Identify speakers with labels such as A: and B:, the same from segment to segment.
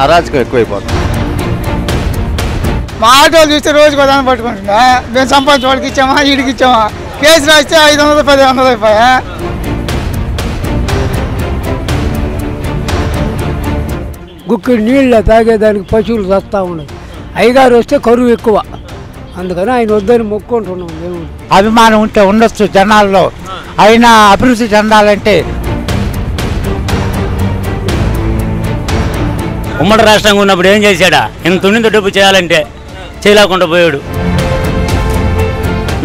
A: అరాచకం ఎక్కువైపోతుంది.
B: మా ఆటోలు చూస్తే రోజుకు ఉదాహరణ పట్టుకుంటున్నా. మేము సంపాదించి వాడికి ఇచ్చామా, వీడికి ఇచ్చామా, కేసు రాస్తే 500 1000 అయిపోయా.
C: గుక్కి నీళ్ళ తాగేదానికి పశువులు చస్తా ఉన్నాయి. అయ్యగారు వస్తే కరువు ఎక్కువ, అందుకని ఆయన వద్దని మొక్కుంటున్నాం. దేవుడు
D: అభిమానం ఉంటే ఉండొచ్చు జనాల్లో, అయినా అభివృద్ధి చెందాలంటే
E: ఉమ్మడి రాష్ట్రంగా ఉన్నప్పుడు ఏం చేశాడా? ఇంత తుణింత డబ్బు చేయాలంటే చేయలేకుండా పోయాడు.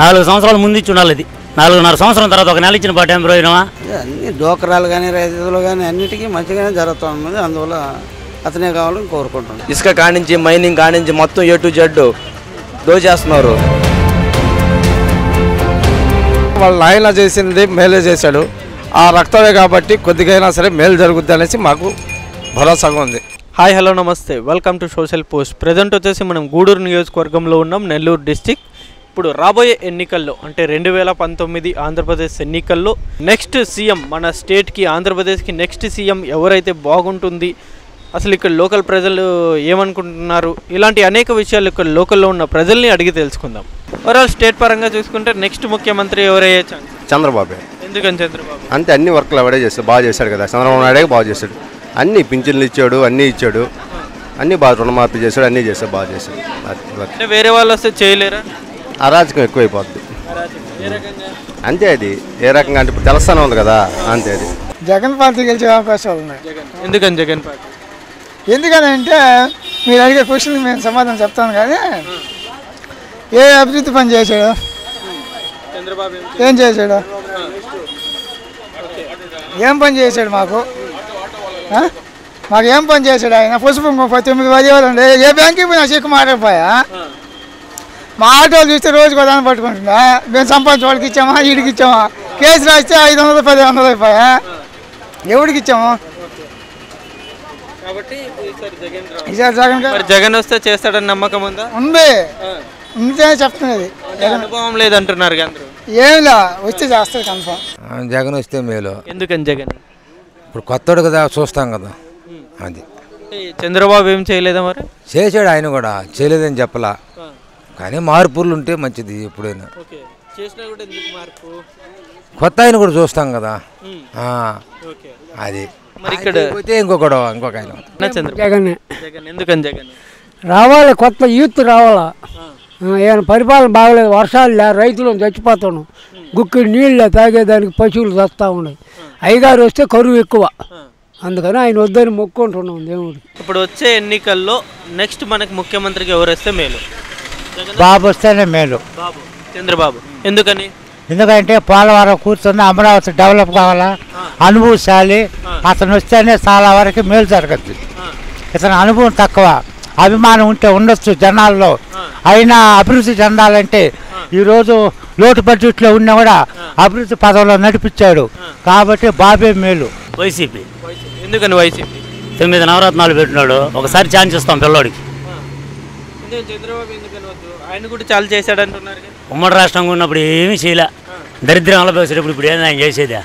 E: 4 సంవత్సరాల ముందు ఇచ్చి ఉండాలి. ఇది 4.5 సంవత్సరం తర్వాత ఒక నెల ఇచ్చిన పాటు ఏం ప్రయోజనమా?
F: అన్ని డోకరాలు కానీ రైతులు కానీ అన్నిటికీ మంచిగానే జరుగుతుంది. అందువల్ల అతనే కావాలని కోరుకుంటున్నాను.
G: ఇసుక కానించి మైనింగ్ కానించి మొత్తం A to Z దోచేస్తున్నారు.
A: వాళ్ళ నాయన చేసింది మేలే చేశాడు. ఆ రక్తమే కాబట్టి కొద్దిగైనా సరే మేలు జరుగుద్ది అనేసి మాకు భరోసాగా ఉంది.
H: హాయ్ హలో నమస్తే, welcome to social post. Present వచ్చేసి మనం గూడూరు నియోజకవర్గంలో ఉన్నాం, నెల్లూరు డిస్టిక్. ఇప్పుడు రాబోయే ఎన్నికల్లో అంటే 2019 ఆంధ్రప్రదేశ్ ఎన్నికల్లో నెక్స్ట్ సీఎం, మన స్టేట్కి ఆంధ్రప్రదేశ్కి నెక్స్ట్ సీఎం ఎవరైతే బాగుంటుంది, అసలు ఇక్కడ లోకల్ ప్రజలు ఏమనుకుంటున్నారు, ఇలాంటి అనేక విషయాలు ఇక్కడ లోకల్లో ఉన్న ప్రజల్ని అడిగి తెలుసుకుందాం. ఓవరాల్ స్టేట్ పరంగా చూసుకుంటే నెక్స్ట్ ముఖ్యమంత్రి ఎవరయ్యే ఛాన్స్?
A: చంద్రబాబు.
H: ఎందుకని చంద్రబాబు?
A: అంటే అన్ని వర్క్లు అవడే చేస్తాడు, బాగా చేశాడు కదా. చంద్రబాబు నాయుడే బాగా చేశాడు. అన్ని పింఛన్లు ఇచ్చాడు, అన్నీ ఇచ్చాడు, అన్నీ బాగా రుణమాఫీ చేశాడు, అన్నీ చేశాడు, బాగా చేశాడు.
H: అంటే వేరే వాళ్ళు వస్తే చేయలేరా?
A: అరాచకం ఎక్కువైపోద్ది అంతే. అది ఏ రకంగా అంటే ఇప్పుడు తెలుస్తానే ఉంది కదా, అంతే. అది
B: జగన్ పార్టీ గెలిచే అవకాశాలు ఉన్నాయి.
H: ఎందుకని జగన్ పార్టీ?
B: ఎందుకని అంటే మీరు అడిగే క్వశ్చన్కి మేము సమాధానం చెప్తాను. కానీ ఏ అభివృద్ధి పని చేశాడు?
H: చంద్రబాబు
B: ఏం చేశాడు? ఏం పని చేశాడు? మాకు ఏం పని చేశాడు ఆయన? పసుపు 9-10 అండి. ఏ బ్యాంకుకి పోయినా చెక్కు మారకపోయా. మా ఆటోలు చూస్తే రోజుకు ఉదాహరణ పట్టుకుంటున్నా. మేము సంపాదించి వాడికి ఇచ్చామా, వీడికి ఇచ్చామా, కేసు రాస్తే 500 1000 అయిపోయా. ఎవడికి ఇచ్చాము? ఈసారి
H: జగన్ వస్తే చేస్తాడని నమ్మకం ఉందా?
B: ఉంది, ఉంటే చెప్తున్నది.
H: అనుభవం లేదంటున్నారు అందరూ.
B: ఏమిలా వస్తే చేస్తాడు కన్ఫర్మ్.
I: జగన్ వస్తే మేలు.
H: ఎందుకని జగన్?
I: ఇప్పుడు కొత్తడు కదా, చూస్తాం కదా. అది
H: చంద్రబాబు ఏం చేయలేదా? మరి
I: చేశాడు, ఆయన కూడా చేయలేదని చెప్పలా. కానీ మార్పులు ఉంటే మంచిది. ఎప్పుడైనా కొత్త ఆయన కూడా చూస్తాం కదా. అది
H: మరి ఇక్కడ
I: ఇంకొక ఆయన
C: జగన్.
H: ఎందుకని జగన్
C: రావాలి? కొత్త యూత్ రావాలా? ఏమైనా పరిపాలన బాగలేదు, వర్షాలు లే, రైతులు చచ్చిపోతాను. గుక్కి నీళ్ళ తాగేదానికి పశువులు చస్తా ఉన్నాయి. అయ్యగారు వస్తే కరువు ఎక్కువ, అందుకని ఆయన వద్దని మొక్కుంటున్నాం. దేవుడు
H: ఇప్పుడు వచ్చే ఎన్నికల్లో నెక్స్ట్ మనకి ముఖ్యమంత్రికి ఎవరు వస్తే మేలు?
D: బాబు వస్తేనే మేలు.
H: బాబు, చంద్రబాబు. ఎందుకని?
D: ఎందుకంటే పోలవరం కూర్చున్న అమరావతి డెవలప్ కావాలా, అనుభవశాలి. అతను వస్తేనే చాలా వరకు మేలు జరగద్దు. ఇతను అనుభవం తక్కువ, అభిమానం ఉంటే ఉండొచ్చు జనాల్లో, అయినా అభివృద్ధి చెందాలంటే ఈరోజు లోటు బడ్జెట్లో ఉన్నా కూడా అభివృద్ధి పదంలో నడిపించాడు కాబట్టి బాబే మేలు.
E: వైసీపీ.
H: ఎందుకని వైసీపీ?
E: 9 నవరత్నాలు పెట్టినాడు, ఒకసారి ఛాన్స్ ఇస్తాం పిల్లోడికి.
H: చంద్రబాబు ఎందుకని వద్దు? ఆయన కూడా చాలా చేశాడు అంటున్నారు.
E: ఉమ్మడి రాష్ట్రంగా ఉన్నప్పుడు ఏమీ చేయలే, దరిద్రం అలపేసేటప్పుడు ఇప్పుడు ఏంది ఆయన చేసేదా?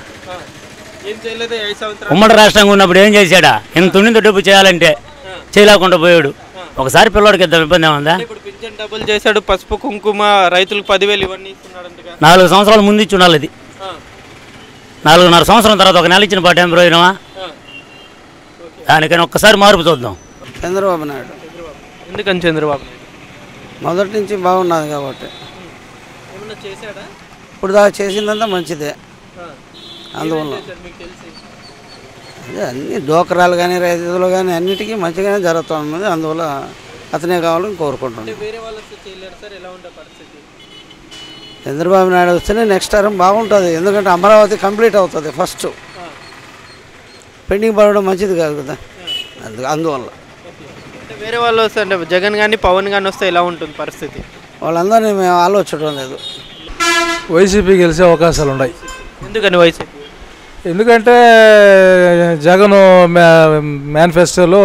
E: ఉమ్మడి రాష్ట్రంగా ఉన్నప్పుడు ఏం చేశాడా? ఇంత తుణింత డబ్బు చేయాలంటే చేయలేకుండా పోయాడు. ఒకసారి పిల్లోడికి ఇద్దాం, ఇబ్బంది ఏముందా?
H: డబ్బులు చేశాడు, పసుపు కుంకుమ రైతులకు 10,000 ఇవన్నీ ఇస్తున్నాడు.
E: 4 సంవత్సరాల ముందు ఇచ్చి ఉండాలి. ఇది 4.5 సంవత్సరం తర్వాత ఒక నెల ఇచ్చిన పాటు ఏం ప్రయోజనమా? దానికని ఒక్కసారి మార్పు చూద్దాం.
F: చంద్రబాబు నాయుడు.
H: ఎందుకని చంద్రబాబు?
F: మొదటి నుంచి బాగున్నది కాబట్టి. ఇప్పుడు దాకా చేసిందంతా మంచిదే. అందువల్ల అన్ని డోకరాలు కానీ రైతులు కానీ అన్నిటికీ మంచిగానే జరుగుతుంది. అందువల్ల అతనే కావాలని కోరుకుంటున్నాను. చంద్రబాబు నాయుడు వస్తేనే నెక్స్ట్ టర్మ్ బాగుంటుంది. ఎందుకంటే అమరావతి కంప్లీట్ అవుతుంది. ఫస్ట్ పెండింగ్ పడడం మంచిది కాదు కదా, అందువల్ల.
H: వేరే వాళ్ళు వస్తే అంటే జగన్ కానీ పవన్ కానీ వస్తే ఎలా ఉంటుంది పరిస్థితి?
F: వాళ్ళందరినీ మేము ఆలోచించడం లేదు.
J: వైసీపీ గెలిచే అవకాశాలు ఉన్నాయి.
H: ఎందుకని వైసీపీ?
J: ఎందుకంటే జగన్ మేనిఫెస్టోలో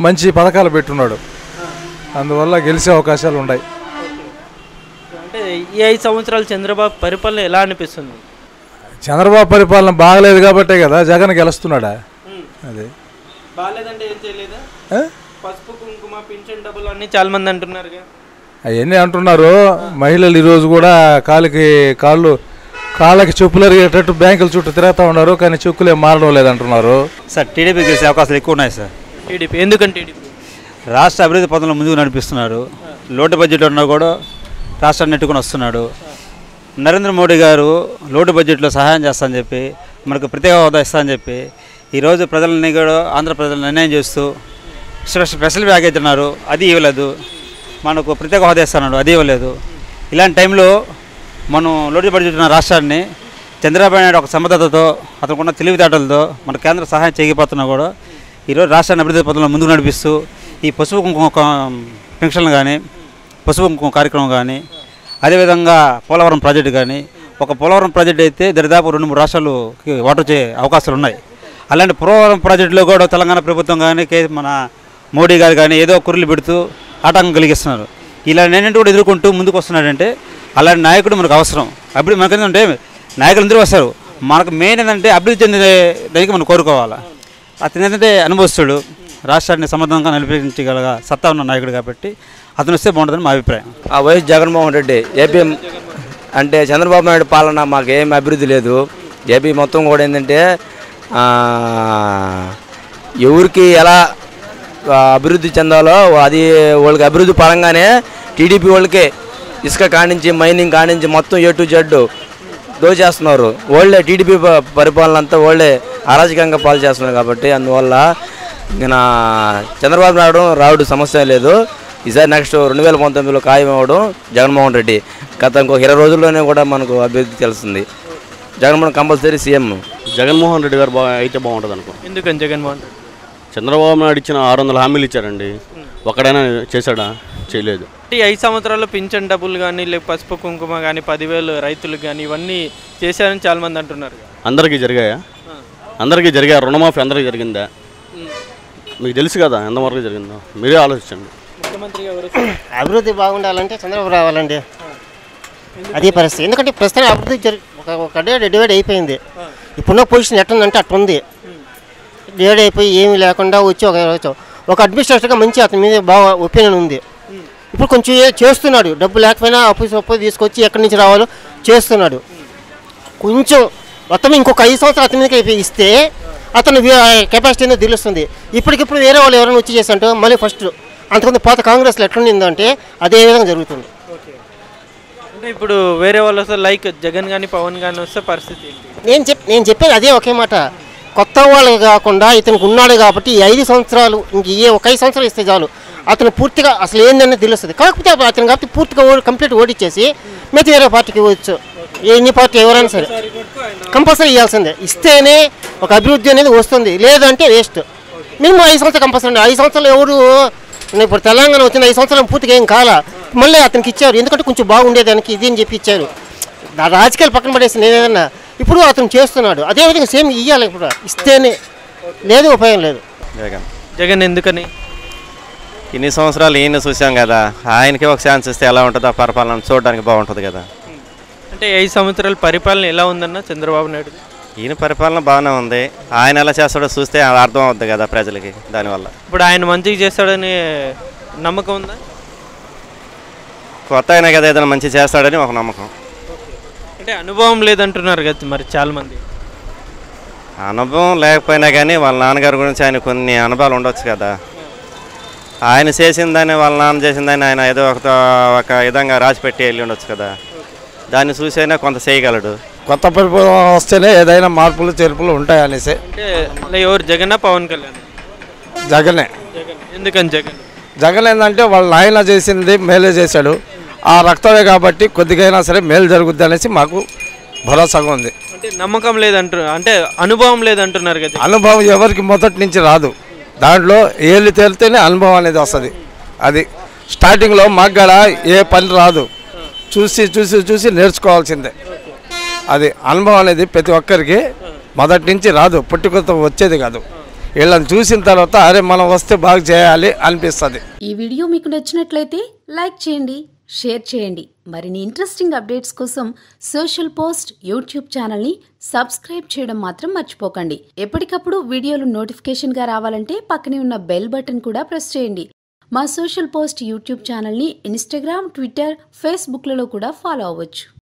J: మంచి పథకాలు పెట్టున్నాడు, అందువల్ల గెలిచే అవకాశాలు ఉన్నాయి.
H: అంటే ఈ 5 సంవత్సరాలు చంద్రబాబు పరిపాలన ఎలా బాగాలేదంటే ఏం చేయలేదా? పసుపు కుంకుమ పింఛన్ డబ్బులు అన్నీ చాలా మంది అంటున్నారుగా.
J: అవన్నీ అంటున్నారు. మహిళలు ఈరోజు కూడా కాళ్ళకి చెప్పులు అరిగేటట్టు బ్యాంకుల చుట్టూ తిరుగుతూ ఉన్నారు, కానీ చెక్కులే మారడం లేదంటున్నారు.
K: సార్ టీడీపీ గెలిచే అవకాశాలు ఎక్కువ ఉన్నాయి సార్.
H: టీడీపీ ఎందుకంటే
K: రాష్ట్ర అభివృద్ధి పథంలో ముందుకు నడిపిస్తున్నారు. లోటు బడ్జెట్ ఉన్నా కూడా రాష్ట్రాన్ని నెట్టుకుని వస్తున్నాడు. నరేంద్ర మోడీ గారు లోటు బడ్జెట్లో సహాయం చేస్తానని చెప్పి, మనకు ప్రత్యేక హోదా ఇస్తానని చెప్పి ఈరోజు ప్రజలని కూడా ఆంధ్ర ప్రజలను నిర్ణయం చేస్తూ స్పెషల్ ప్యాకేజ్ అన్నారు, అది ఇవ్వలేదు. మనకు ప్రత్యేక హోదా ఇస్తున్నాడు, అది ఇవ్వలేదు. ఇలాంటి టైంలో మనం లోటు బడ్జెట్ ఉన్న రాష్ట్రాన్ని చంద్రబాబు నాయుడు ఒక సమర్థతతో అతనుకున్న తెలివితేటలతో మన కేంద్ర సహాయం చేయకపోతున్నా కూడా ఈరోజు రాష్ట్రాన్ని అభివృద్ధి పథంలో ముందుకు నడిపిస్తూ ఈ పసుపు కుంకుమ పెన్షన్లు కానీ, పసుపు కుంకుమ కార్యక్రమం కానీ, అదేవిధంగా పోలవరం ప్రాజెక్టు కానీ, ఒక పోలవరం ప్రాజెక్టు అయితే దరిదాపు 2-3 రాష్ట్రాలకి వాటర్ వచ్చే అవకాశాలు ఉన్నాయి. అలాంటి పోలవరం ప్రాజెక్టులో కూడా తెలంగాణ ప్రభుత్వం కానీ మన మోడీ గారు కానీ ఏదో కుర్రలు పెడుతూ ఆటంకం కలిగిస్తున్నారు. ఇలాంటి కూడా ఎదుర్కొంటూ ముందుకు వస్తున్నాడంటే అలాంటి నాయకుడు మనకు అవసరం. అభివృద్ధి మనకు ఏంటంటే నాయకులు అందరూ వస్తారు, మనకు మెయిన్ ఏంటంటే అభివృద్ధి చెందే దానికి మనం కోరుకోవాలి. అతను ఏంటంటే అనుభవిస్తాడు, రాష్ట్రాన్ని సమర్థంగా నడిపించగల సత్తా ఉన్న నాయకుడు కాబట్టి అతను వస్తే బాగుంటుందని మా అభిప్రాయం.
G: ఆ వైఎస్ జగన్మోహన్ రెడ్డి ఏపీ అంటే చంద్రబాబు నాయుడు పాలన మాకు ఏం అభివృద్ధి లేదు. ఏపీ మొత్తం కూడా ఏంటంటే ఎవరికి ఎలా అభివృద్ధి చెందాలో అది వాళ్ళకి అభివృద్ధి పరంగానే టీడీపీ వాళ్ళకే ఇసుక కానించి మైనింగ్ కానించి మొత్తం A to Z దోచేస్తున్నారు. వాళ్ళే టీడీపీ పరిపాలన అంతా వాళ్ళే అరాజకంగా పాలు చేస్తున్నారు. కాబట్టి అందువల్ల ఈయన చంద్రబాబు నాయుడు రావుడు సమస్య లేదు. ఈసారి నెక్స్ట్ 2019లో ఖాయం అవ్వడం జగన్మోహన్ రెడ్డి. గత ఇంకొక 20 రోజుల్లోనే కూడా మనకు అభివృద్ధి తెలుస్తుంది. Jaganmohan compulsory CM.
L: జగన్మోహన్ రెడ్డి గారు అయితే బాగుంటుంది అనుకో.
H: ఎందుకని జగన్మోహన్ రెడ్డి?
L: చంద్రబాబు నాయుడు ఇచ్చిన 600 హామీలు ఇచ్చారండి, ఒక్కడైనా చేశాడా? చేయలేదు.
H: 5 సంవత్సరాల్లో పింఛన్ డబ్బులు కానీ, లేక పసుపు కుంకుమ కానీ, 10,000 రైతులకు కానీ ఇవన్నీ చేశారని చాలామంది అంటున్నారు.
L: అందరికీ జరిగాయా? అందరికీ జరిగా. రుణమాఫీ అందరికీ జరిగిందా? మీకు తెలుసు కదా ఎంతవరకు జరిగిందో, మీరే ఆలోచించండి.
M: అభివృద్ధి బాగుండాలంటే చంద్రబాబు రావాలండి, అదే పరిస్థితి. ఎందుకంటే ప్రస్తుతం అభివృద్ధి ఒక డివైడ్ అయిపోయింది. ఇప్పుడున్న పొజిషన్ ఎట్టుందంటే అట్టుంది. డివైడ్ అయిపోయి ఏమీ లేకుండా వచ్చి ఒక అడ్మినిస్ట్రేటర్గా మంచి అతని మీద బాగా ఒపీనియన్ ఉంది. ఇప్పుడు కొంచెం చేస్తున్నాడు, డబ్బు లేకపోయినా అప్పు తీసుకొచ్చి ఎక్కడి నుంచి రావాలో చేస్తున్నాడు. కొంచెం మొత్తం ఇంకొక 5 సంవత్సరాలు అతని మీదకి ఇస్తే అతను కెపాసిటీ అనేది తెలుస్తుంది. ఇప్పటికిప్పుడు వేరే వాళ్ళు ఎవరైనా వచ్చి చేస్తుంటే మళ్ళీ ఫస్ట్ అంతకుముందు పాత కాంగ్రెస్లో ఎట్లుండిందంటే అదే విధంగా జరుగుతుంది.
H: అంటే ఇప్పుడు వేరే వాళ్ళు వస్తే లైక్ జగన్ కానీ పవన్ కానీ వస్తే పరిస్థితి
M: నేను చెప్పేది అదే ఒకే మాట. కొత్త వాళ్ళు కాకుండా ఇతనికి ఉన్నాడు కాబట్టి 5 సంవత్సరాలు ఇంక ఒక 5 సంవత్సరాలు ఇస్తే చాలు అతను పూర్తిగా అసలు ఏందనేది తెలుస్తుంది. కాకపోతే అతను కాబట్టి పూర్తిగా కంప్లీట్ ఓడిచ్చేసి మిగతా వేరే పార్టీకి ఇవ్వచ్చు. ఎన్ని పార్టీ ఎవరైనా సరే కంపల్సరీ ఇవ్వాల్సిందే. ఇస్తేనే ఒక అభివృద్ధి అనేది వస్తుంది, లేదంటే వేస్ట్. మినిమం 5 సంవత్సరాలు కంపల్సరీ. 5 సంవత్సరాలు ఎవరు ఇప్పుడు తెలంగాణ వచ్చిన 5 సంవత్సరాలు పూర్తిగా ఏం కాలా, మళ్ళీ అతనికి ఇచ్చారు. ఎందుకంటే కొంచెం బాగుండేదానికి ఇది అని చెప్పి ఇచ్చారు. రాజకీయాలు పక్కన పడేసి నేనేదన్నా ఇప్పుడు అతను చేస్తున్నాడు, అదేవిధంగా సేమ్ ఇవ్వాలి. ఇప్పుడు ఇస్తేనే, లేదు ఉపయోగం లేదు.
H: జగన్ ఎందుకని?
N: ఇన్ని సంవత్సరాలు ఈయన చూసాం కదా, ఆయనకి ఒక ఛాన్స్ ఇస్తే ఎలా ఉంటుందో పరిపాలన చూడడానికి బాగుంటుంది కదా.
H: అంటే 5 సంవత్సరాల పరిపాలన ఎలా ఉందన్న చంద్రబాబు నాయుడు?
N: ఈయన పరిపాలన బాగానే ఉంది. ఆయన ఎలా చేస్తాడో చూస్తే అర్థం అవుతుంది కదా ప్రజలకి. దానివల్ల
H: ఇప్పుడు ఆయన మంచిగా చేస్తాడని నమ్మకం ఉందా?
N: కొత్త అయినా కదా ఏదైనా మంచి చేస్తాడని ఒక నమ్మకం.
H: అంటే అనుభవం లేదంటున్నారు కదా మరి చాలామంది.
N: అనుభవం లేకపోయినా కానీ వాళ్ళ నాన్నగారి గురించి ఆయన కొన్ని అనుభవాలు ఉండొచ్చు కదా. ఆయన చేసిందని వాళ్ళ నాన్న చేసిందని ఆయన ఏదో ఒక విధంగా రాసిపెట్టి వెళ్ళి ఉండొచ్చు కదా. దాన్ని చూసైనా కొంత చేయగలడు.
O: కొత్త పరిపాలన వస్తేనే ఏదైనా మార్పులు చేర్పులు ఉంటాయనేసి.
H: అంటే ఎవరు జగన్ పవన్ కళ్యాణ్?
O: జగనే.
H: ఎందుకని జగన్?
O: జగన్ ఏంటంటే వాళ్ళ నాయన చేసింది మేలే చేశాడు. ఆ రక్తమే కాబట్టి కొద్దిగైనా సరే మేలు జరుగుద్ది అనేసి మాకు భరోసాగా ఉంది.
H: అంటే నమ్మకం లేదంటారు, అంటే అనుభవం లేదంటున్నారు కదా.
O: అనుభవం ఎవరికి మొదటి నుంచి రాదు. దాంట్లో ఏళ్ళు తేలితేనే అనుభవం అనేది వస్తుంది. అది స్టార్టింగ్లో మాకు కూడా ఏ పని రాదు, చూసి చూసి చూసి నేర్చుకోవాల్సిందే. అది అనుభవం అనేది ప్రతి ఒక్కరికి మొదటి నుంచి రాదు, పుట్టుకతో వచ్చేది కాదు. వీళ్ళని చూసిన తర్వాత అరే మనం వస్తే బాగా చేయాలి అనిపిస్తుంది.
P: ఈ వీడియో మీకు నచ్చినట్లయితే లైక్ చేయండి, షేర్ చేయండి. మరిన్ని ఇంట్రెస్టింగ్ అప్డేట్స్ కోసం సోషల్ పోస్ట్ యూట్యూబ్ ఛానల్ని సబ్స్క్రైబ్ చేయడం మాత్రం మర్చిపోకండి. ఎప్పటికప్పుడు వీడియోలు నోటిఫికేషన్గా రావాలంటే పక్కనే ఉన్న బెల్ బటన్ కూడా ప్రెస్ చేయండి. మా సోషల్ పోస్ట్ యూట్యూబ్ ఛానల్ని ఇన్స్టాగ్రామ్, ట్విట్టర్, ఫేస్బుక్లలో కూడా ఫాలో అవ్వచ్చు.